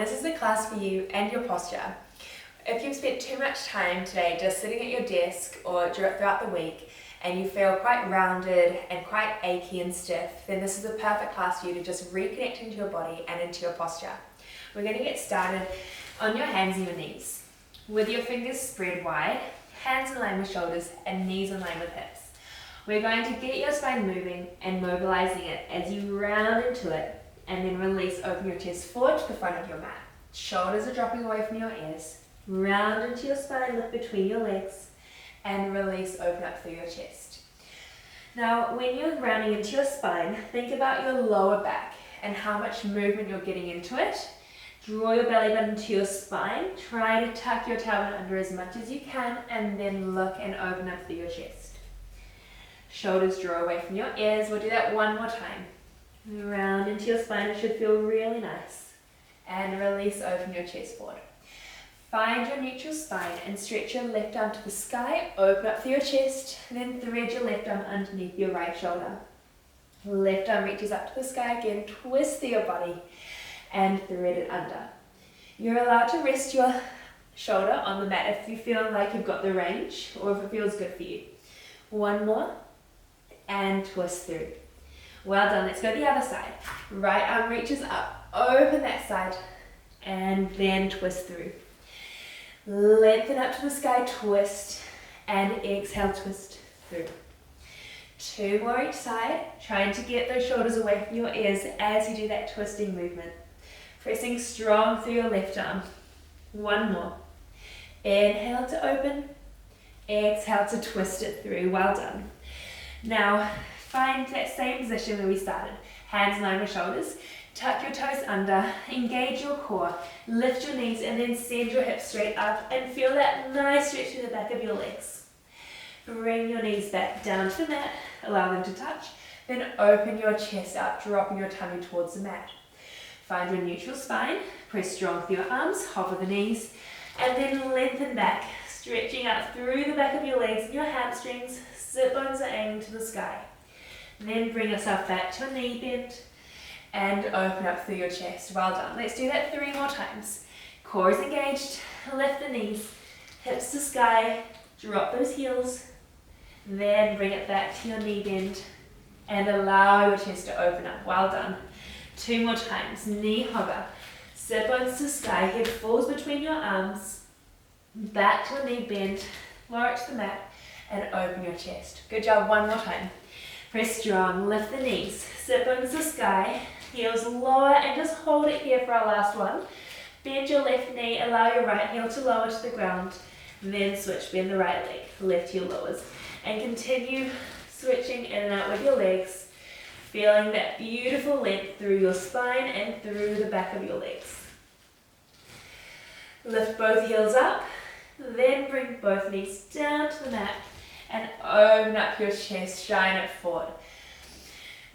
this is the class for you and your posture. If you've spent too much time today just sitting at your desk or throughout the week and you feel quite rounded and quite achy and stiff, then this is the perfect class for you to just reconnect into your body and into your posture. We're going to get started on your hands and your knees. With your fingers spread wide, hands in line with shoulders and knees in line with hips. We're going to get your spine moving and mobilizing it as you round into it and then release, open your chest forward to the front of your mat. Shoulders are dropping away from your ears. Round into your spine, lift between your legs and release, open up through your chest. Now, when you're rounding into your spine, think about your lower back and how much movement you're getting into it. Draw your belly button to your spine. Try to tuck your tailbone under as much as you can and then look and open up through your chest. Shoulders draw away from your ears. We'll do that one more time. Round into your spine. It should feel really nice. And release, open your chest forward. Find your neutral spine and stretch your left arm to the sky. Open up through your chest. And then thread your left arm underneath your right shoulder. Left arm reaches up to the sky again. Twist through your body and thread it under. You're allowed to rest your shoulder on the mat if you feel like you've got the range or if it feels good for you. One more. And twist through. Well done. Let's go the other side. Right arm reaches up. Open that side. And then twist through. Lengthen up to the sky. Twist. And exhale, twist through. Two more each side. Trying to get those shoulders away from your ears as you do that twisting movement. Pressing strong through your left arm. One more. Inhale to open. Exhale to twist it through. Well done. Now, find that same position where we started. Hands in line with shoulders. Tuck your toes under. Engage your core. Lift your knees and then send your hips straight up and feel that nice stretch to the back of your legs. Bring your knees back down to the mat. Allow them to touch. Then open your chest up, dropping your tummy towards the mat. Find your neutral spine. Press strong through your arms. Hover the knees. And then lengthen back. Stretching out through the back of your legs and your hamstrings. Sit bones are aimed to the sky. Then bring yourself back to a knee bend and open up through your chest. Well done. Let's do that 3 more times. Core is engaged. Lift the knees. Hips to sky. Drop those heels. Then bring it back to your knee bend and allow your chest to open up. Well done. 2 more times. Knee hover. Sit bones to sky. Head falls between your arms. Back to a knee bend. Lower it to the mat. And open your chest. Good job. 1 more time. Press strong. Lift the knees. Sit bones to sky. Heels lower and just hold it here for our last one. Bend your left knee. Allow your right heel to lower to the ground. Then switch. Bend the right leg. Left heel lowers. And continue switching in and out with your legs. Feeling that beautiful length through your spine and through the back of your legs. Lift both heels up. Then bring both knees down to the mat. And open up your chest, shine it forward.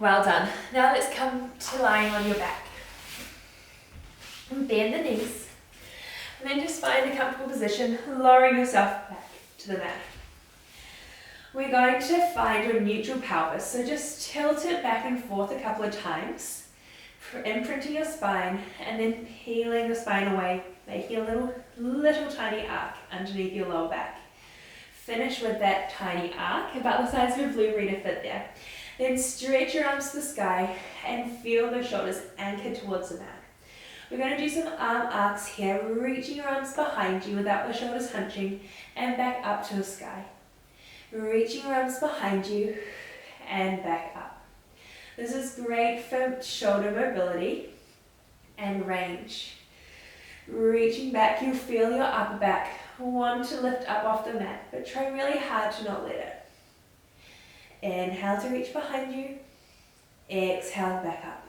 Well done. Now let's come to lying on your back. And bend the knees. And then just find a comfortable position, lowering yourself back to the mat. We're going to find your neutral pelvis. So just tilt it back and forth a couple of times, imprinting your spine, and then peeling the spine away, making a little tiny arc underneath your lower back. Finish with that tiny arc, about the size of a blue reader fit there. Then stretch your arms to the sky and feel those shoulders anchored towards the mat. We're going to do some arm arcs here, reaching your arms behind you without the shoulders hunching and back up to the sky. Reaching your arms behind you and back up. This is great for shoulder mobility and range. Reaching back, you'll feel your upper back want to lift up off the mat, but try really hard to not let it. Inhale to reach behind you. Exhale back up.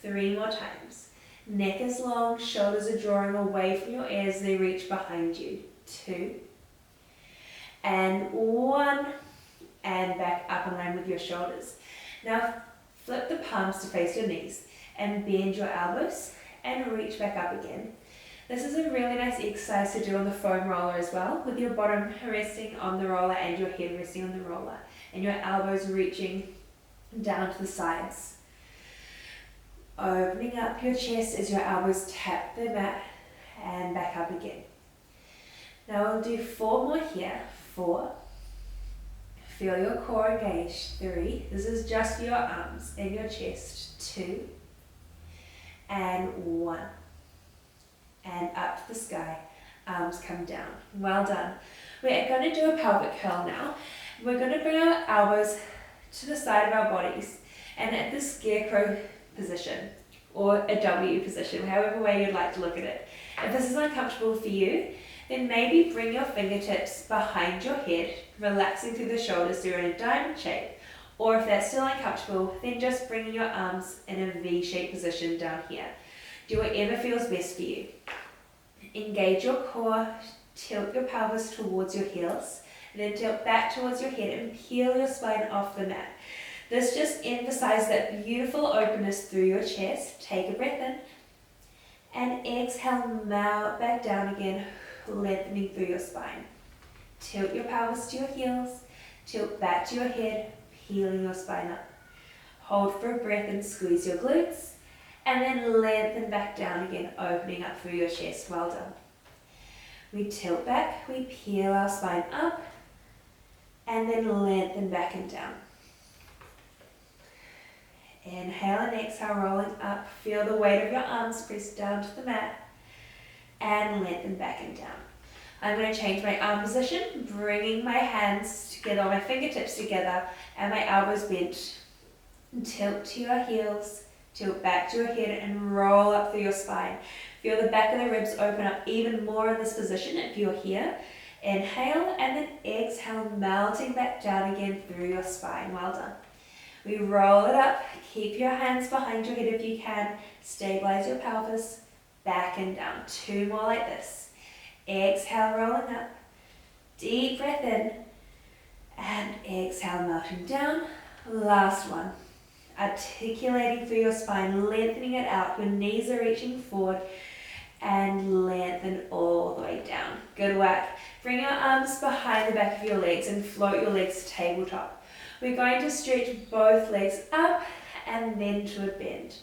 3 more times. Neck is long, shoulders are drawing away from your ears, they reach behind you. 2. And 1. And back up in line with your shoulders. Now flip the palms to face your knees and bend your elbows and reach back up again. This is a really nice exercise to do on the foam roller as well, with your bottom resting on the roller and your head resting on the roller, and your elbows reaching down to the sides. Opening up your chest as your elbows tap the mat and back up again. Now we'll do 4 more here. 4. Feel your core engaged. 3. This is just your arms and your chest. 2. And 1. And up to the sky. Arms come down. Well done. We're going to do a pelvic curl now. We're going to bring our elbows to the side of our bodies and at the scarecrow position or a W position, however way you'd like to look at it. If this is uncomfortable for you, then maybe bring your fingertips behind your head, relaxing through the shoulders so you're in a diamond shape. Or if that's still uncomfortable, then just bringing your arms in a V-shaped position down here. Do whatever feels best for you. Engage your core, tilt your pelvis towards your heels, and then tilt back towards your head and peel your spine off the mat. This just emphasizes that beautiful openness through your chest. Take a breath in, and exhale, melt back down again, lengthening through your spine. Tilt your pelvis to your heels, tilt back to your head, peeling your spine up. Hold for a breath and squeeze your glutes, and then lengthen back down again, opening up through your chest. Well done. We tilt back, we peel our spine up, and then lengthen back and down. Inhale and exhale, rolling up. Feel the weight of your arms press down to the mat, and lengthen back and down. I'm going to change my arm position, bringing my hands together, my fingertips together, and my elbows bent. Tilt to your heels, tilt back to your head, and roll up through your spine. Feel the back of the ribs open up even more in this position if you're here. Inhale, and then exhale, melting back down again through your spine. Well done. We roll it up. Keep your hands behind your head if you can. Stabilize your pelvis. Back and down. 2 more like this. Exhale, rolling up. Deep breath in. And exhale, melting down. Last one. Articulating through your spine, lengthening it out. Your knees are reaching forward. And lengthen all the way down. Good work. Bring your arms behind the back of your legs and float your legs to tabletop. We're going to stretch both legs up and then to a bend.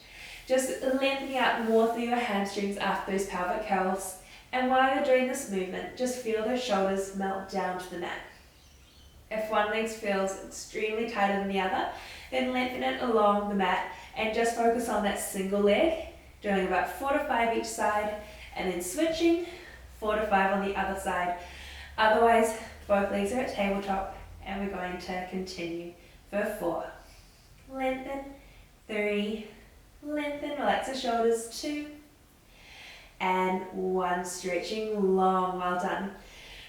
Just lengthening out more through your hamstrings after those pelvic curls. And while you're doing this movement, just feel those shoulders melt down to the mat. If one leg feels extremely tighter than the other, then lengthen it along the mat and just focus on that single leg, doing about 4 to 5 each side, and then switching 4 to 5 on the other side. Otherwise, both legs are at tabletop, and we're going to continue for 4. Lengthen. 3. Lengthen. Relax the shoulders. 2. And 1. Stretching long. Well done.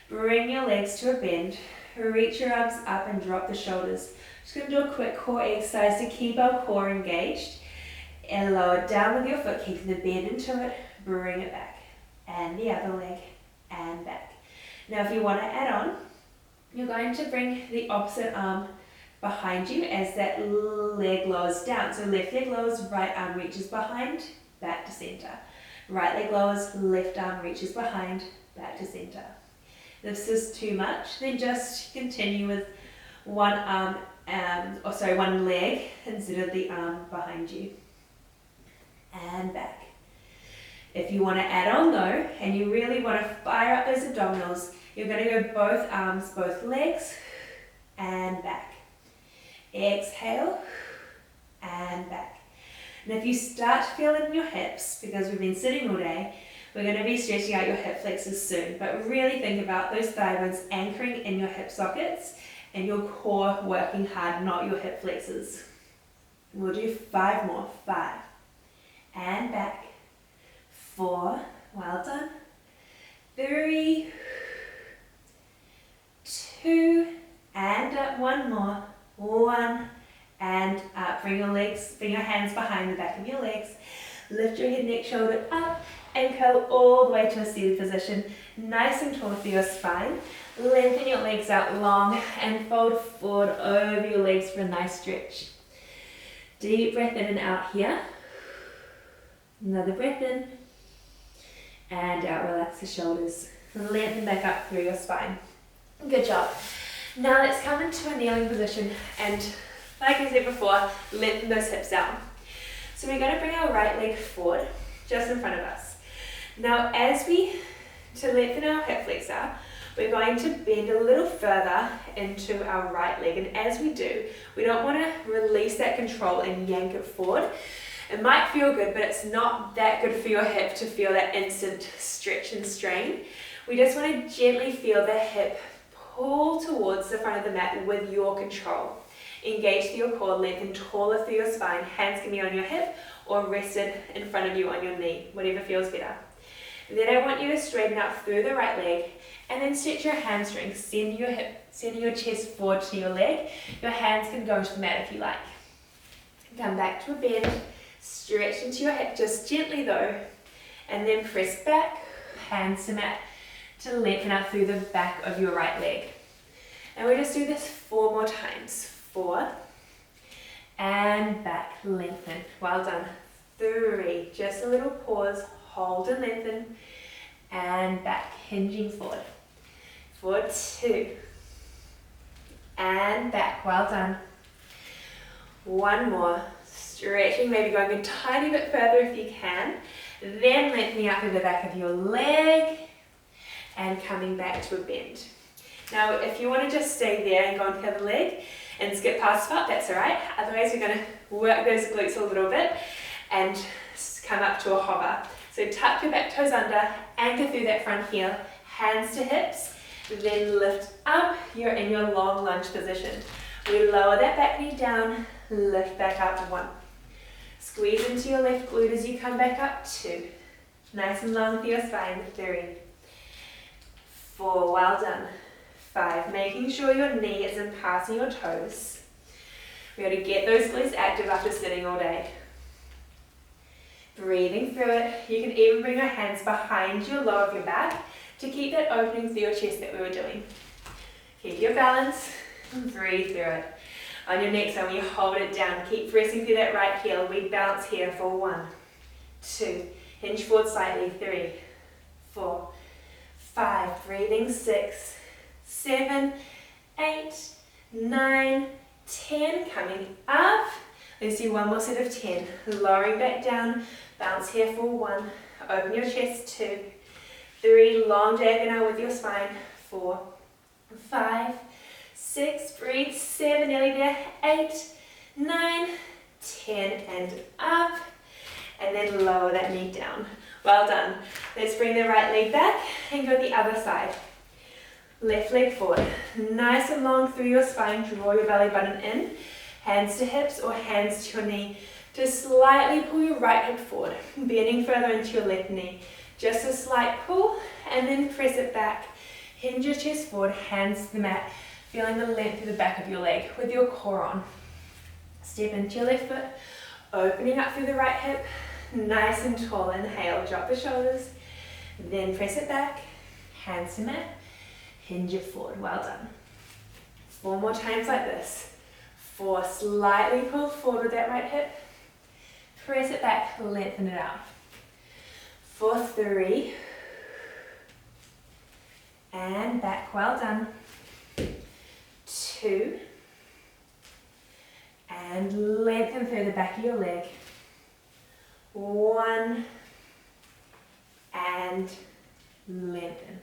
Bring your legs to a bend. Reach your arms up and drop the shoulders. Just going to do a quick core exercise to keep our core engaged. And lower it down with your foot, keeping the bend into it. Bring it back. And the other leg. And back. Now if you want to add on, you're going to bring the opposite arm behind you as that leg lowers down. So left leg lowers, right arm reaches behind, back to center. Right leg lowers, left arm reaches behind, back to center. If this is too much, then just continue with one leg instead of the arm behind you. And back. If you want to add on though, and you really want to fire up those abdominals, you're going to go both arms, both legs, and back. Exhale, and back. And if you start to feel it in your hips, because we've been sitting all day, we're going to be stretching out your hip flexors soon. But really think about those thigh bones anchoring in your hip sockets and your core working hard, not your hip flexors. We'll do 5 more. 5. And back. 4. Well done. 3. 2. And up. 1 more. 1. And up. Bring your hands behind the back of your legs. Lift your head, neck, shoulder up. And curl all the way to a seated position. Nice and tall through your spine. Lengthen your legs out long and fold forward over your legs for a nice stretch. Deep breath in and out here. Another breath in. And out, relax the shoulders. Lengthen back up through your spine. Good job. Now let's come into a kneeling position and, like I said before, lengthen those hips down. So we're going to bring our right leg forward, just in front of us. Now to lengthen our hip flexor, we're going to bend a little further into our right leg, and as we do, we don't want to release that control and yank it forward. It might feel good, but it's not that good for your hip to feel that instant stretch and strain. We just want to gently feel the hip pull towards the front of the mat with your control. Engage through your core, lengthen taller through your spine, hands can be on your hip or rested in front of you on your knee, whatever feels better. And then I want you to straighten out through the right leg and then stretch your hamstrings, send your chest forward to your leg. Your hands can go into the mat if you like. Come back to a bend, stretch into your hip just gently though, and then press back, hands to mat, to lengthen out through the back of your right leg. And we just do this 4 more times. 4, and back, lengthen. Well done. 3, just a little pause, hold and lengthen, and back, hinging forward. For 2, and back, well done. 1 more, stretching, maybe going a tiny bit further if you can, then lengthening out through the back of your leg, and coming back to a bend. Now, if you want to just stay there and go on the other leg and skip past spot, that's alright. Otherwise, we're going to work those glutes a little bit and come up to a hover. So tuck your back toes under, anchor through that front heel, hands to hips, then lift up. You're in your long lunge position. We lower that back knee down, lift back up. 1. Squeeze into your left glute as you come back up. 2. Nice and long through your spine. 3. 4, well done. 5, making sure your knee isn't passing your toes. We got to get those glutes active after sitting all day. Breathing through it. You can even bring your hands behind your low of your back to keep that opening through your chest that we were doing. Keep your balance and breathe through it. On your next one, we hold it down. Keep pressing through that right heel. We bounce here for 1, 2, hinge forward slightly. 3, 4, 5, breathing. 6, 7, 8, 9, 10, coming up. Let's do 1 more set of 10. Lowering back down, bounce here for 1, open your chest. 2, 3, long diagonal with your spine. 4, 5, 6, breathe. 7, nearly there. 8, 9, 10, and up. And then lower that knee down. Well done. Let's bring the right leg back and go the other side. Left leg forward, nice and long through your spine, draw your belly button in, hands to hips or hands to your knee. Just slightly pull your right hip forward, bending further into your left knee. Just a slight pull and then press it back. Hinge your chest forward, hands to the mat, feeling the length of the back of your leg with your core on. Step into your left foot, opening up through the right hip, nice and tall. Inhale, drop the shoulders, then press it back, hands to mat. Hinge it forward, well done. 4 more times like this. 4, slightly pull forward with that right hip. Press it back, lengthen it out. For 3. And back, well done. 2. And lengthen through the back of your leg. 1. And lengthen.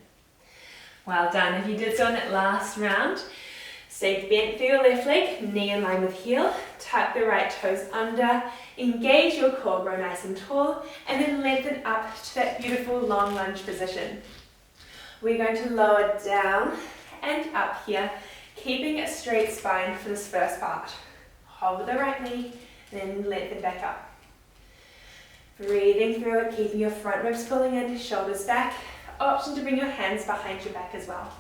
Well done. If you did so in that last round, stay bent through your left leg, knee in line with heel, tuck the right toes under, engage your core, grow nice and tall, and then lengthen up to that beautiful long lunge position. We're going to lower down and up here, keeping a straight spine for this first part. Hold the right knee, then lengthen back up. Breathing through it, keeping your front ribs pulling in, shoulders back. Option to bring your hands behind your back as well.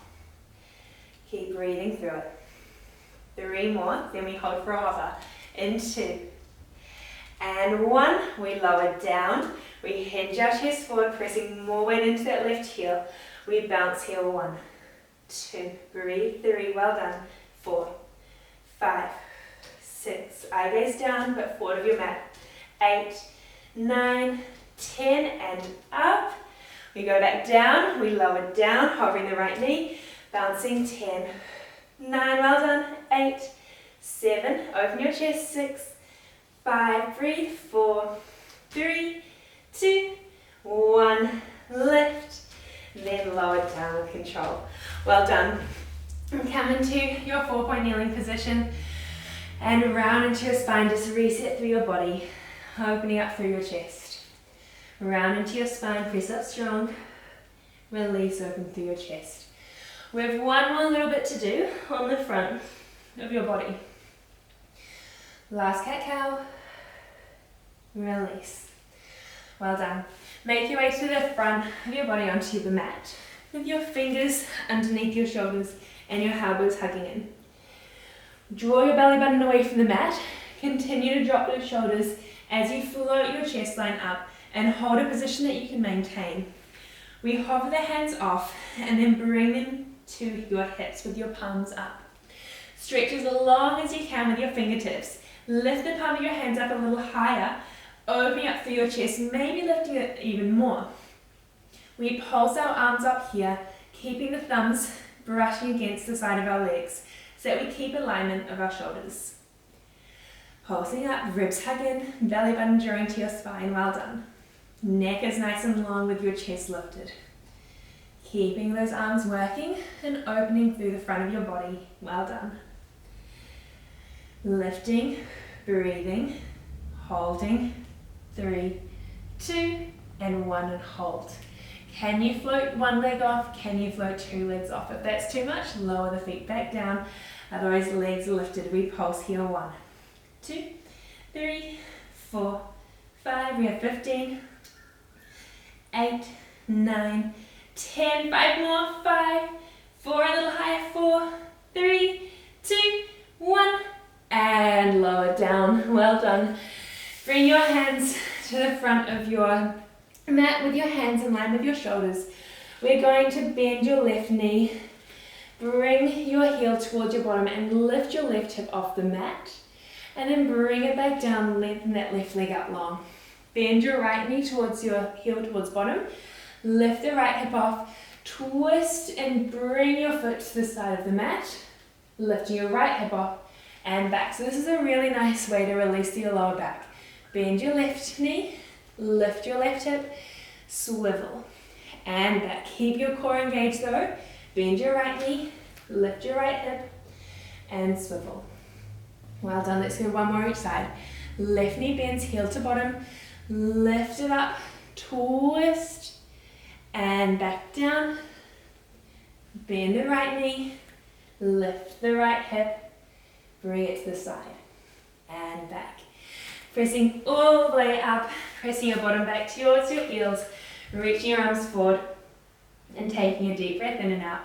Keep breathing through it. 3 more, then we hold for a hover. In 2. And 1, we lower down. We hinge our chest forward, pressing more weight into that left heel. We bounce here. 1, 2, breathe. 3, well done. 4, 5, 6, eye gaze down, but forward of your mat. 8, 9, 10, and up. We go back down, we lower down, hovering the right knee, bouncing. 10, 9, well done. 8, 7, open your chest. 6, 5, breathe, 4, 3, 2, 1, lift, then lower down with control. Well done. Come into your 4-point kneeling position and round into your spine, just reset through your body, opening up through your chest. Round into your spine, press up strong, release, open through your chest. We have one more little bit to do on the front of your body. Last cat-cow, release. Well done. Make your way to the front of your body onto the mat with your fingers underneath your shoulders and your elbows hugging in. Draw your belly button away from the mat. Continue to drop those shoulders as you float your chest line up and hold a position that you can maintain. We hover the hands off and then bring them to your hips with your palms up. Stretch as long as you can with your fingertips. Lift the palm of your hands up a little higher, opening up through your chest, maybe lifting it even more. We pulse our arms up here, keeping the thumbs brushing against the side of our legs so that we keep alignment of our shoulders. Pulsing up, ribs hug in, belly button drawing to your spine. Well done. Neck is nice and long with your chest lifted. Keeping those arms working and opening through the front of your body. Well done. Lifting, breathing, holding, 3, 2, and 1, and hold. Can you float one leg off? Can you float 2 legs off? If that's too much, lower the feet back down. Otherwise, legs are lifted. We pulse here. 1, 2, 3, 4, 5. We have 15, 8, 9, 10. 5 more. 5, 4, a little higher. 4, 3, 2, 1. And lower down. Well done. Bring your hands to the front of your mat with your hands in line with your shoulders. We're going to bend your left knee, bring your heel towards your bottom and lift your left hip off the mat, and then bring it back down, lengthen that left leg out long. Bend your right knee towards your heel towards bottom, lift the right hip off, twist and bring your foot to the side of the mat, lifting your right hip off and back. So this is a really nice way to release your lower back. Bend your left knee, lift your left hip, swivel, and back. Keep your core engaged though. Bend your right knee, lift your right hip, and swivel. Well done. Let's go one more each side. Left knee bends, heel to bottom, lift it up, twist, and back down. Bend the right knee, lift the right hip, bring it to the side, and back. Pressing all the way up, pressing your bottom back towards your heels, reaching your arms forward, and taking a deep breath in and out.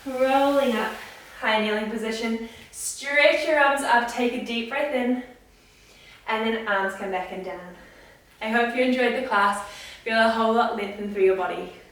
Rolling up, high kneeling position. Stretch your arms up, take a deep breath in, and then arms come back and down. I hope you enjoyed the class. Feel a whole lot lengthened through your body.